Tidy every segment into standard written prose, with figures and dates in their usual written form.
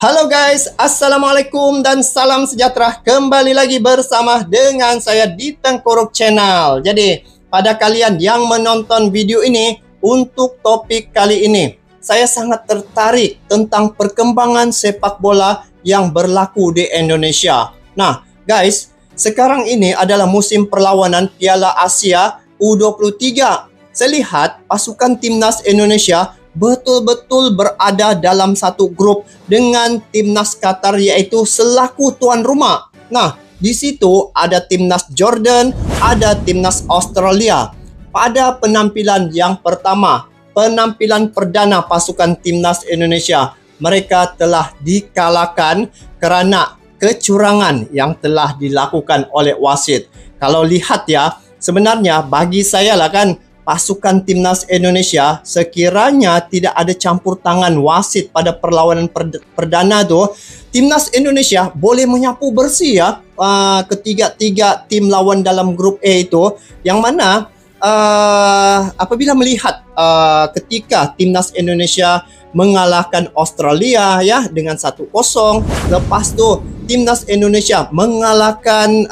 Halo guys, Assalamualaikum dan salam sejahtera. Kembali lagi bersama dengan saya di Tengkorak Channel. Jadi, pada kalian yang menonton video ini, untuk topik kali ini, saya sangat tertarik tentang perkembangan sepak bola yang berlaku di Indonesia. Nah, guys, sekarang ini adalah musim perlawanan Piala Asia U23. Saya lihat pasukan timnas Indonesia betul-betul berada dalam satu grup dengan timnas Qatar, yaitu selaku tuan rumah. Nah, di situ ada timnas Jordan, ada timnas Australia. Pada penampilan yang pertama, penampilan perdana pasukan timnas Indonesia, mereka telah dikalahkan kerana kecurangan yang telah dilakukan oleh wasit. Kalau lihat ya, sebenarnya bagi saya lah kan, pasukan timnas Indonesia sekiranya tidak ada campur tangan wasit pada perlawanan perdana tu, timnas Indonesia boleh menyapu bersih ya ketiga-tiga tim lawan dalam grup A itu, yang mana apabila melihat ketika timnas Indonesia mengalahkan Australia ya dengan 1-0, lepas tu timnas Indonesia mengalahkan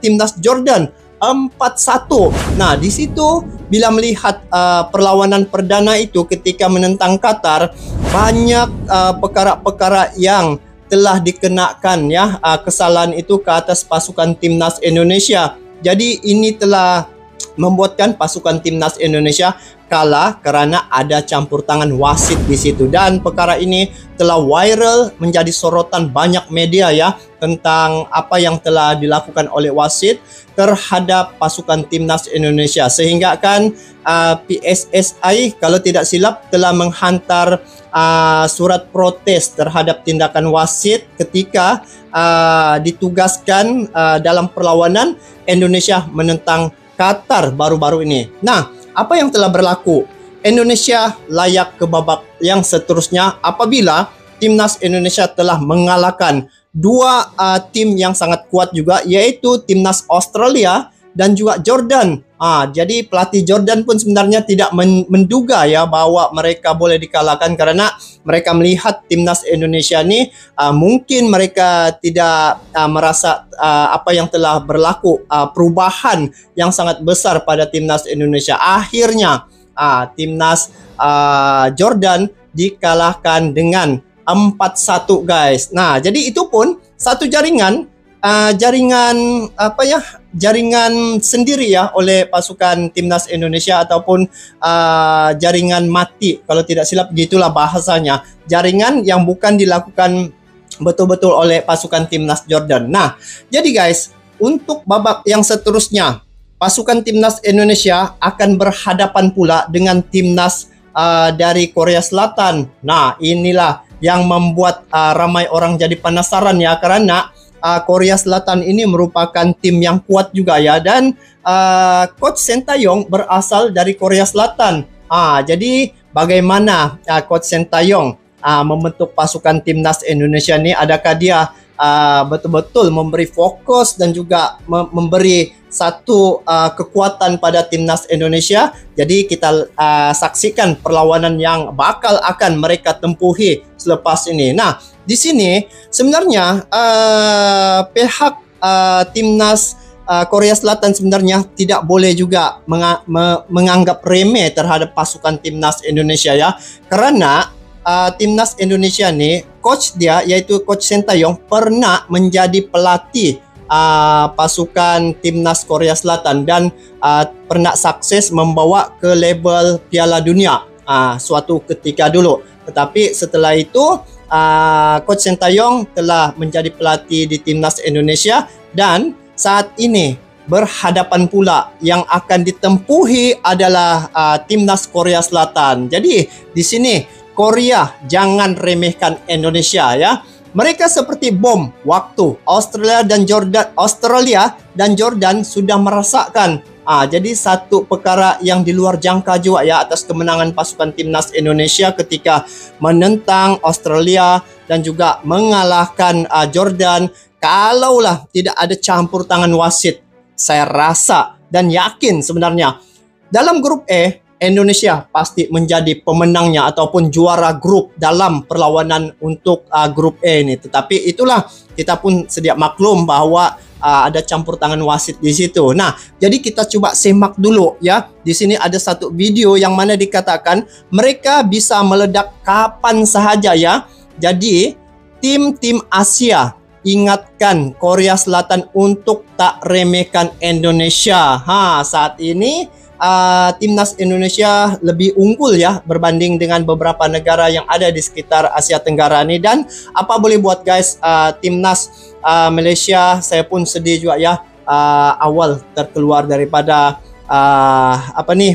timnas Jordan 4-1. Nah, di situ bila melihat perlawanan perdana itu ketika menentang Qatar, banyak perkara-perkara yang telah dikenakan ya, kesalahan itu ke atas pasukan timnas Indonesia. Jadi ini telah membuatkan pasukan timnas Indonesia kalah kerana ada campur tangan wasit di situ, dan perkara ini telah viral menjadi sorotan banyak media ya tentang apa yang telah dilakukan oleh wasit terhadap pasukan timnas Indonesia, sehingga kan PSSI kalau tidak silap telah menghantar surat protes terhadap tindakan wasit ketika ditugaskan dalam perlawanan Indonesia menentang Qatar baru-baru ini. Nah, apa yang telah berlaku? Indonesia layak ke babak yang seterusnya apabila timnas Indonesia telah mengalahkan dua tim yang sangat kuat juga, yaitu timnas Australia dan juga Jordan. Jadi pelatih Jordan pun sebenarnya tidak menduga ya bahwa mereka boleh dikalahkan, karena mereka melihat timnas Indonesia ni mungkin mereka tidak merasa apa yang telah berlaku, perubahan yang sangat besar pada timnas Indonesia. Akhirnya timnas Jordan dikalahkan dengan 4-1 guys. Nah, jadi itu pun satu jaringan jaringan sendiri ya oleh pasukan timnas Indonesia, ataupun jaringan mati kalau tidak silap gitulah bahasanya, jaringan yang bukan dilakukan betul-betul oleh pasukan timnas Jordan. Nah, jadi guys, untuk babak yang seterusnya pasukan timnas Indonesia akan berhadapan pula dengan timnas dari Korea Selatan. Nah, inilah yang membuat ramai orang jadi penasaran ya, karena Korea Selatan ini merupakan tim yang kuat juga ya, dan Coach Sintayong berasal dari Korea Selatan. Jadi bagaimana Coach Sintayong membentuk pasukan timnas Indonesia ini? Adakah dia betul-betul memberi fokus dan juga memberi satu kekuatan pada timnas Indonesia? Jadi kita saksikan perlawanan yang bakal akan mereka tempuhi selepas ini. Nah, di sini sebenarnya pihak timnas Korea Selatan sebenarnya tidak boleh juga menganggap remeh terhadap pasukan timnas Indonesia ya, karena timnas Indonesia ni, coach dia yaitu Coach Sintayong pernah menjadi pelatih pasukan timnas Korea Selatan, dan pernah sukses membawa ke level Piala Dunia suatu ketika dulu. Tetapi setelah itu Coach Sintayong telah menjadi pelatih di timnas Indonesia, dan saat ini berhadapan pula yang akan ditempuhi adalah timnas Korea Selatan. Jadi di sini Korea jangan remehkan Indonesia ya. Mereka seperti bom waktu Australia dan Jordan sudah merasakan. Jadi satu perkara yang di luar jangka juga ya atas kemenangan pasukan timnas Indonesia ketika menentang Australia dan juga mengalahkan Jordan. Kalaulah tidak ada campur tangan wasit, saya rasa dan yakin sebenarnya dalam grup E Indonesia pasti menjadi pemenangnya ataupun juara grup dalam perlawanan untuk grup E ini. Tetapi itulah, kita pun sedia maklum bahwa ada campur tangan wasit di situ. Nah, jadi kita coba semak dulu ya. Di sini ada satu video yang mana dikatakan mereka bisa meledak kapan sahaja ya. Jadi tim-tim Asia, ingatkan Korea Selatan untuk tak remehkan Indonesia. Saat ini timnas Indonesia lebih unggul ya berbanding dengan beberapa negara yang ada di sekitar Asia Tenggara ini. Dan apa boleh buat guys, timnas Malaysia, saya pun sedih juga ya, awal terkeluar daripada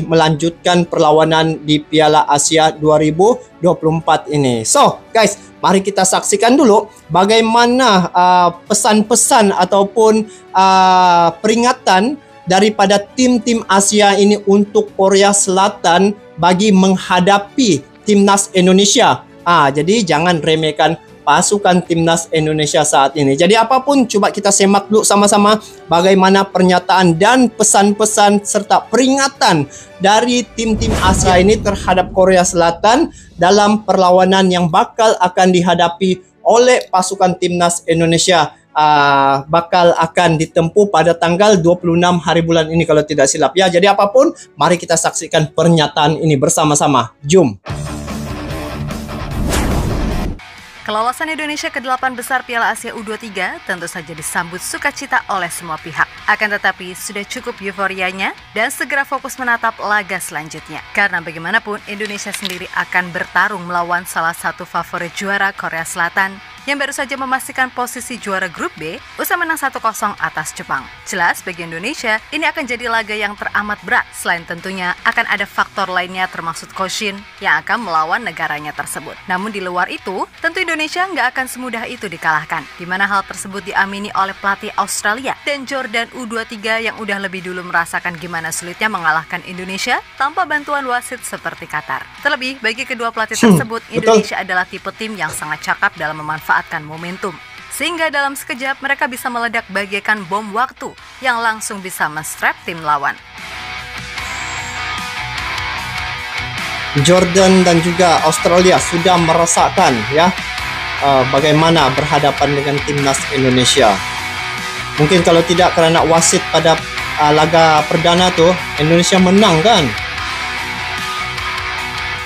melanjutkan perlawanan di Piala Asia 2024 ini. So guys, mari kita saksikan dulu bagaimana pesan-pesan ataupun peringatan daripada tim-tim Asia ini untuk Korea Selatan bagi menghadapi timnas Indonesia. Jadi jangan remehkan pasukan timnas Indonesia saat ini. Jadi apapun, coba kita semak dulu sama-sama bagaimana pernyataan dan pesan-pesan serta peringatan dari tim-tim Asia ini terhadap Korea Selatan dalam perlawanan yang bakal akan dihadapi oleh pasukan timnas Indonesia. Bakal akan ditempuh pada tanggal 26 hari bulan ini kalau tidak silap ya. Jadi apapun, mari kita saksikan pernyataan ini bersama-sama. Jom. Kelolosan Indonesia ke 8 besar Piala Asia U23 tentu saja disambut sukacita oleh semua pihak. Akan tetapi sudah cukup euforianya dan segera fokus menatap laga selanjutnya. Karena bagaimanapun Indonesia sendiri akan bertarung melawan salah satu favorit juara Korea Selatan yang baru saja memastikan posisi juara grup B usai menang 1-0 atas Jepang. Jelas bagi Indonesia ini akan jadi laga yang teramat berat. Selain tentunya akan ada faktor lainnya termasuk Koshin yang akan melawan negaranya tersebut. Namun di luar itu, tentu Indonesia nggak akan semudah itu dikalahkan. Di mana hal tersebut diamini oleh pelatih Australia dan Jordan U23 yang udah lebih dulu merasakan gimana sulitnya mengalahkan Indonesia tanpa bantuan wasit seperti Qatar. Terlebih bagi kedua pelatih tersebut, Indonesia adalah tipe tim yang sangat cakap dalam memanfaatkan momentum. Sehingga dalam sekejap mereka bisa meledak bagaikan bom waktu yang langsung bisa men-strap tim lawan. Jordan dan juga Australia sudah merasakan ya bagaimana berhadapan dengan timnas Indonesia. Mungkin kalau tidak kerana wasit pada laga perdana tuh, Indonesia menang kan.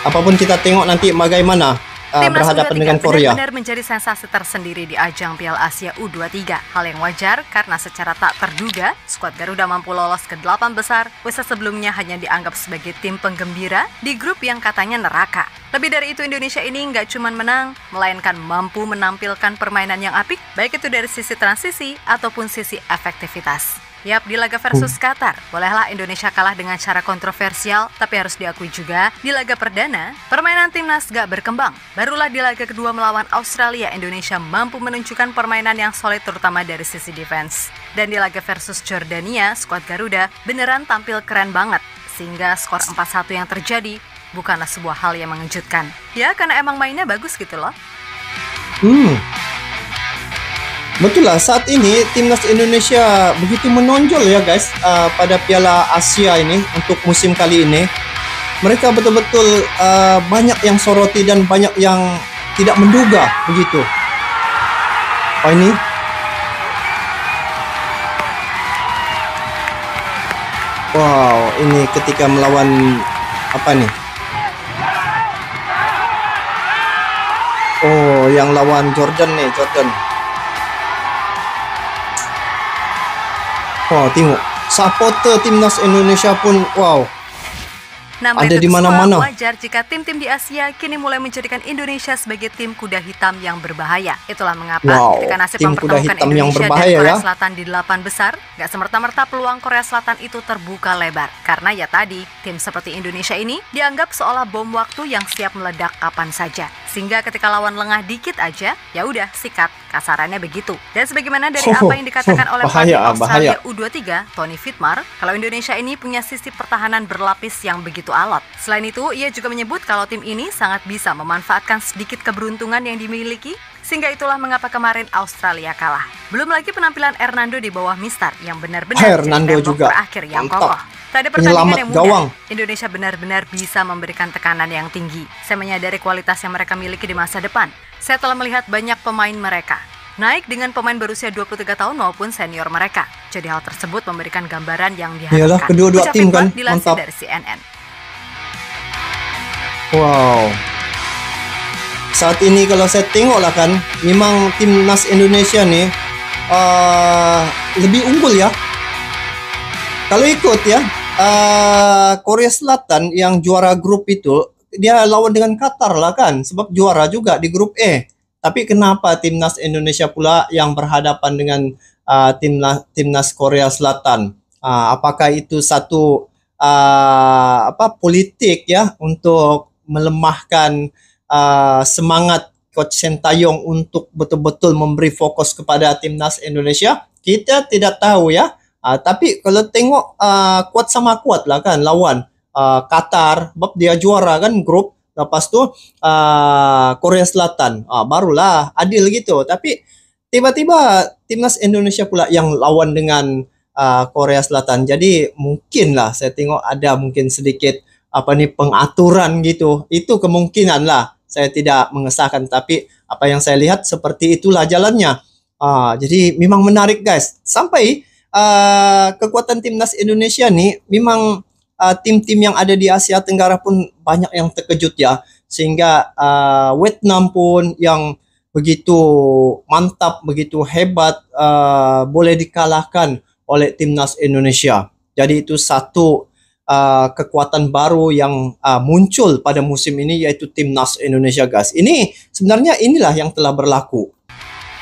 Apapun kita tengok nanti bagaimana berhadapan dengan Korea. Benar-benar menjadi sensasi tersendiri di ajang Piala Asia U23. Hal yang wajar karena secara tak terduga, skuad Garuda mampu lolos ke 8 besar, usai sebelumnya hanya dianggap sebagai tim penggembira di grup yang katanya neraka. Lebih dari itu, Indonesia ini nggak cuma menang, melainkan mampu menampilkan permainan yang apik, baik itu dari sisi transisi ataupun sisi efektivitas. Yap, di laga versus Qatar, bolehlah Indonesia kalah dengan cara kontroversial, tapi harus diakui juga, di laga perdana, permainan timnas gak berkembang. Barulah di laga kedua melawan Australia, Indonesia mampu menunjukkan permainan yang solid terutama dari sisi defense. Dan di laga versus Jordania, skuad Garuda beneran tampil keren banget, sehingga skor 4-1 yang terjadi bukanlah sebuah hal yang mengejutkan. Ya, karena emang mainnya bagus gitu loh. Betul lah, saat ini timnas Indonesia begitu menonjol ya guys pada Piala Asia ini untuk musim kali ini. Mereka betul-betul banyak yang soroti dan banyak yang tidak menduga begitu. Ini wow, ini ketika melawan apa nih? Oh, yang lawan Jordan nih, Jordan. Wow, tengok supporter timnas Indonesia pun wow. Ada di mana-mana. Wajar jika tim-tim di Asia kini mulai menjadikan Indonesia sebagai tim kuda hitam yang berbahaya. Itulah mengapa ketika nasib mempertemukan Indonesia dan Korea Selatan di 8 besar, gak semerta-merta peluang Korea Selatan itu terbuka lebar. Karena ya tadi, tim seperti Indonesia ini dianggap seolah bom waktu yang siap meledak kapan saja. Sehingga ketika lawan lengah dikit aja, ya udah sikat. Kasarannya begitu. Dan sebagaimana dari apa yang dikatakan oleh pelatih Australia U23, Tony Fitmar, kalau Indonesia ini punya sisi pertahanan berlapis yang begitu alot. Selain itu, ia juga menyebut kalau tim ini sangat bisa memanfaatkan sedikit keberuntungan yang dimiliki, sehingga itulah mengapa kemarin Australia kalah. Belum lagi penampilan Hernando di bawah Mistar yang benar-benar jadi tembok terakhir yang kokoh. Tak ada pertandingan yang mudah. Gawang. Indonesia benar-benar bisa memberikan tekanan yang tinggi. Saya menyadari kualitas yang mereka miliki di masa depan. Saya telah melihat banyak pemain mereka naik dengan pemain berusia 23 tahun maupun senior mereka. Jadi hal tersebut memberikan gambaran yang diharapkan. Iyalah, kedua-dua tim kan, dilansir mantap. dari CNN. Wow. Saat ini kalau saya tengok lah kan, memang timnas Indonesia nih lebih unggul ya. Kalau ikut ya, Korea Selatan yang juara grup itu, dia lawan dengan Qatar lah kan, sebab juara juga di grup E. Tapi kenapa timnas Indonesia pula yang berhadapan dengan timnas Korea Selatan? Apakah itu satu politik ya untuk melemahkan semangat Coach Sintayong untuk betul-betul memberi fokus kepada timnas Indonesia? Kita tidak tahu ya. Tapi kalau tengok kuat sama kuat lah kan lawan Qatar, sebab dia juara kan grup. Lepas tu Korea Selatan, barulah adil gitu. Tapi tiba-tiba timnas Indonesia pula yang lawan dengan Korea Selatan. Jadi mungkinlah saya tengok ada mungkin sedikit pengaturan gitu. Itu kemungkinan lah. Saya tidak mengesahkan, tapi apa yang saya lihat seperti itulah jalannya. Jadi memang menarik guys. Sampai kekuatan timnas Indonesia nih memang tim-tim yang ada di Asia Tenggara pun banyak yang terkejut ya, sehingga Vietnam pun yang begitu mantap, begitu hebat boleh dikalahkan oleh timnas Indonesia. Jadi itu satu kekuatan baru yang muncul pada musim ini, yaitu timnas Indonesia guys. Ini sebenarnya inilah yang telah berlaku.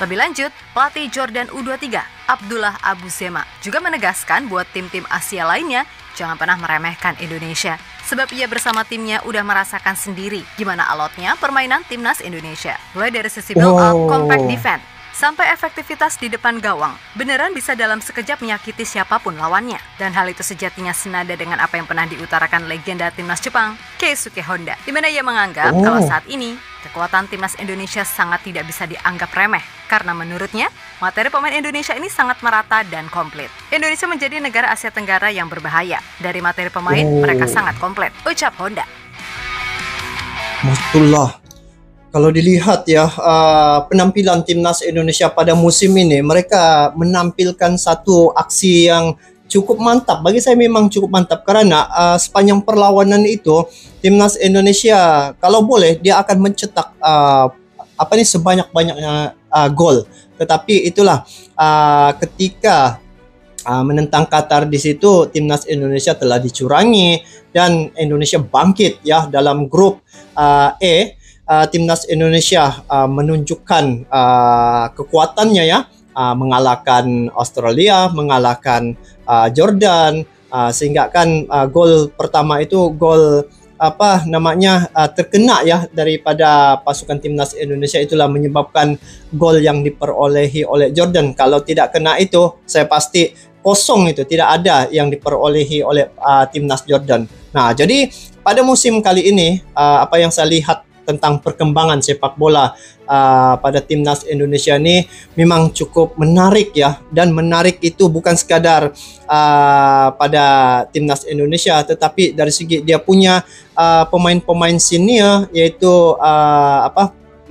Lebih lanjut, pelatih Jordan U23, Abdullah Abu Zema, juga menegaskan buat tim-tim Asia lainnya jangan pernah meremehkan Indonesia. Sebab ia bersama timnya udah merasakan sendiri gimana alotnya permainan timnas Indonesia. Mulai dari sisi build-up, compact defense, sampai efektivitas di depan gawang. Beneran bisa dalam sekejap menyakiti siapapun lawannya. Dan hal itu sejatinya senada dengan apa yang pernah diutarakan legenda timnas Jepang, Keisuke Honda. Di mana ia menganggap kalau saat ini kekuatan timnas Indonesia sangat tidak bisa dianggap remeh. Karena menurutnya, materi pemain Indonesia ini sangat merata dan komplit. Indonesia menjadi negara Asia Tenggara yang berbahaya. Dari materi pemain, mereka sangat komplit, ucap Honda. Masya, kalau dilihat ya penampilan timnas Indonesia pada musim ini, mereka menampilkan satu aksi yang cukup mantap. Bagi saya memang cukup mantap karena sepanjang perlawanan itu timnas Indonesia kalau boleh dia akan mencetak sebanyak-banyaknya gol. Tetapi itulah ketika menentang Qatar di situ timnas Indonesia telah dicurangi dan Indonesia bangkit ya dalam grup E. Timnas Indonesia menunjukkan kekuatannya ya, mengalahkan Australia, mengalahkan Jordan, sehingga kan gol pertama itu gol terkena ya daripada pasukan timnas Indonesia, itulah menyebabkan gol yang diperolehi oleh Jordan. Kalau tidak kena itu saya pasti kosong, itu tidak ada yang diperolehi oleh timnas Jordan. Nah, jadi pada musim kali ini apa yang saya lihat tentang perkembangan sepak bola pada timnas Indonesia ini memang cukup menarik ya, dan menarik itu bukan sekadar pada timnas Indonesia, tetapi dari segi dia punya pemain-pemain senior, yaitu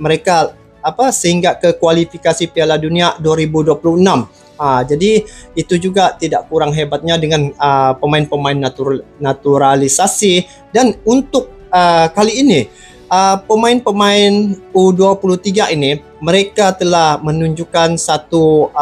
mereka sehingga ke kualifikasi Piala Dunia 2026. Jadi itu juga tidak kurang hebatnya dengan pemain-pemain naturalisasi. Dan untuk kali ini pemain-pemain U23 ini mereka telah menunjukkan satu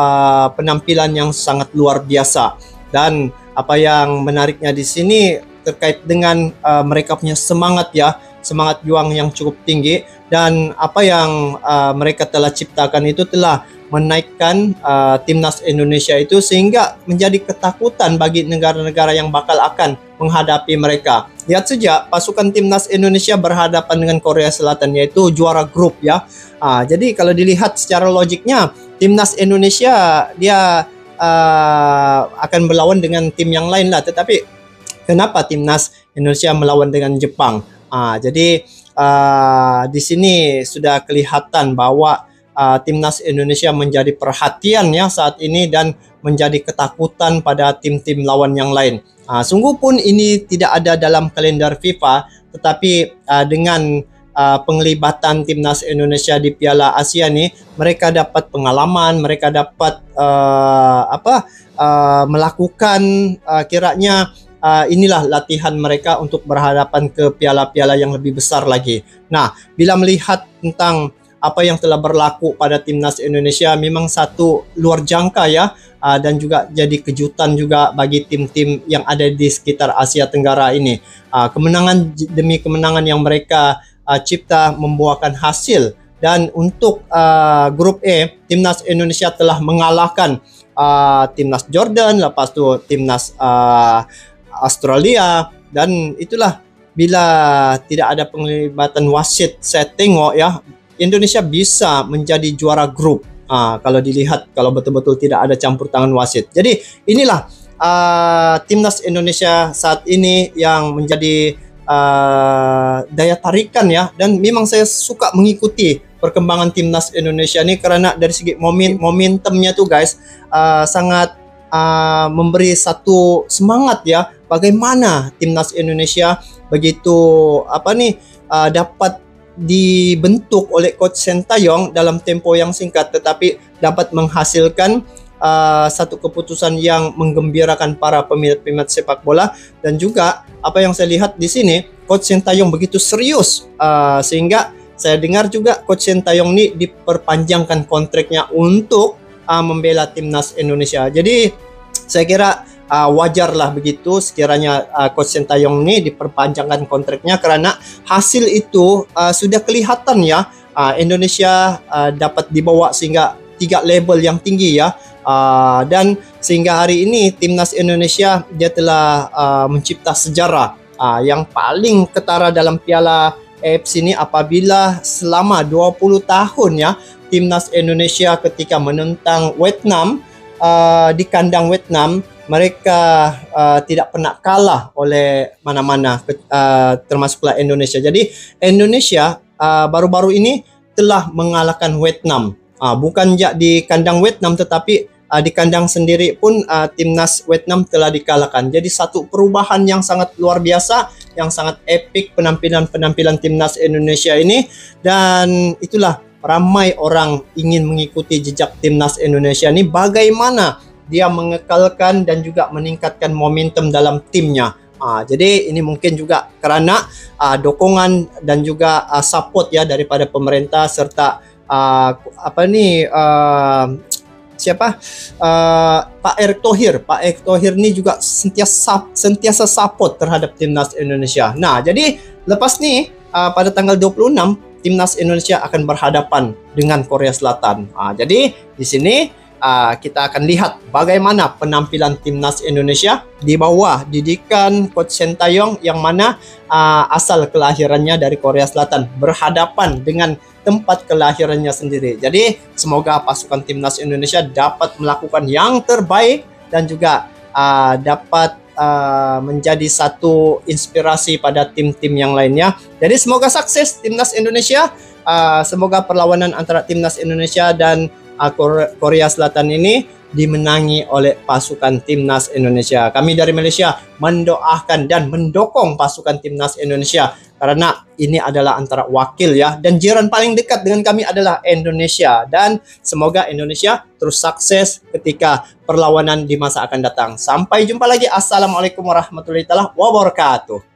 penampilan yang sangat luar biasa. Dan apa yang menariknya di sini terkait dengan mereka punya semangat ya, semangat juang yang cukup tinggi, dan apa yang mereka telah ciptakan itu telah menaikkan timnas Indonesia itu sehingga menjadi ketakutan bagi negara-negara yang bakal akan menghadapi mereka. Lihat saja pasukan timnas Indonesia berhadapan dengan Korea Selatan, yaitu juara grup ya. Jadi kalau dilihat secara logiknya timnas Indonesia dia akan berlawan dengan tim yang lain lah, tetapi kenapa timnas Indonesia melawan dengan Jepang? Jadi di sini sudah kelihatan bahwa timnas Indonesia menjadi perhatian ya saat ini dan menjadi ketakutan pada tim-tim lawan yang lain. Sungguh pun ini tidak ada dalam kalender FIFA, tetapi dengan penglibatan timnas Indonesia di Piala Asia nih, mereka dapat pengalaman, mereka dapat melakukan kiranya inilah latihan mereka untuk berhadapan ke piala-piala yang lebih besar lagi. Nah, bila melihat tentang apa yang telah berlaku pada timnas Indonesia, memang satu luar jangka ya, dan juga jadi kejutan juga bagi tim-tim yang ada di sekitar Asia Tenggara ini. Kemenangan demi kemenangan yang mereka cipta membuahkan hasil, dan untuk grup E, timnas Indonesia telah mengalahkan timnas Jordan, lepas tu timnas Australia, dan itulah bila tidak ada penglibatan wasit, saya tengok ya, Indonesia bisa menjadi juara grup. Kalau dilihat, kalau betul-betul tidak ada campur tangan wasit. Jadi inilah timnas Indonesia saat ini yang menjadi daya tarikan ya, dan memang saya suka mengikuti perkembangan timnas Indonesia ini karena dari segi momentumnya tuh guys, sangat memberi satu semangat ya, bagaimana timnas Indonesia begitu dapat dibentuk oleh Coach Sintayong dalam tempo yang singkat, tetapi dapat menghasilkan satu keputusan yang menggembirakan para peminat-peminat sepak bola. Dan juga apa yang saya lihat di sini, Coach Sintayong begitu serius, sehingga saya dengar juga Coach Sintayong ini diperpanjangkan kontraknya untuk membela timnas Indonesia. Jadi saya kira wajarlah begitu sekiranya Coach Sintayong ini diperpanjangkan kontraknya, karena hasil itu sudah kelihatan ya, Indonesia dapat dibawa sehingga 3 level yang tinggi ya, dan sehingga hari ini timnas Indonesia dia telah mencipta sejarah yang paling ketara dalam Piala AFC ini, apabila selama 20 tahun ya timnas Indonesia ketika menentang Vietnam di kandang Vietnam, mereka tidak pernah kalah oleh mana-mana, termasuklah Indonesia. Jadi Indonesia baru-baru ini telah mengalahkan Vietnam, bukan di kandang Vietnam, tetapi di kandang sendiri pun timnas Vietnam telah dikalahkan. Jadi satu perubahan yang sangat luar biasa, yang sangat epik penampilan timnas Indonesia ini, dan itulah ramai orang ingin mengikuti jejak timnas Indonesia ini, bagaimana dia mengekalkan dan juga meningkatkan momentum dalam timnya. Jadi ini mungkin juga karena dokongan dan juga support ya daripada pemerintah, serta Pak Erick Thohir ini juga sentiasa support terhadap timnas Indonesia. Nah, jadi lepas nih pada tanggal 26 timnas Indonesia akan berhadapan dengan Korea Selatan. Jadi di sini kita akan lihat bagaimana penampilan timnas Indonesia di bawah didikan Coach Sintayong, yang mana asal kelahirannya dari Korea Selatan, berhadapan dengan tempat kelahirannya sendiri. Jadi semoga pasukan timnas Indonesia dapat melakukan yang terbaik dan juga dapat menjadi satu inspirasi pada tim-tim yang lainnya. Jadi semoga sukses timnas Indonesia. Semoga perlawanan antara timnas Indonesia dan Korea Selatan ini dimenangi oleh pasukan timnas Indonesia. Kami dari Malaysia mendoakan dan mendukung pasukan timnas Indonesia, karena ini adalah antara wakil ya, dan jiran paling dekat dengan kami adalah Indonesia, dan semoga Indonesia terus sukses ketika perlawanan di masa akan datang. Sampai jumpa lagi. Assalamualaikum warahmatullahi wabarakatuh.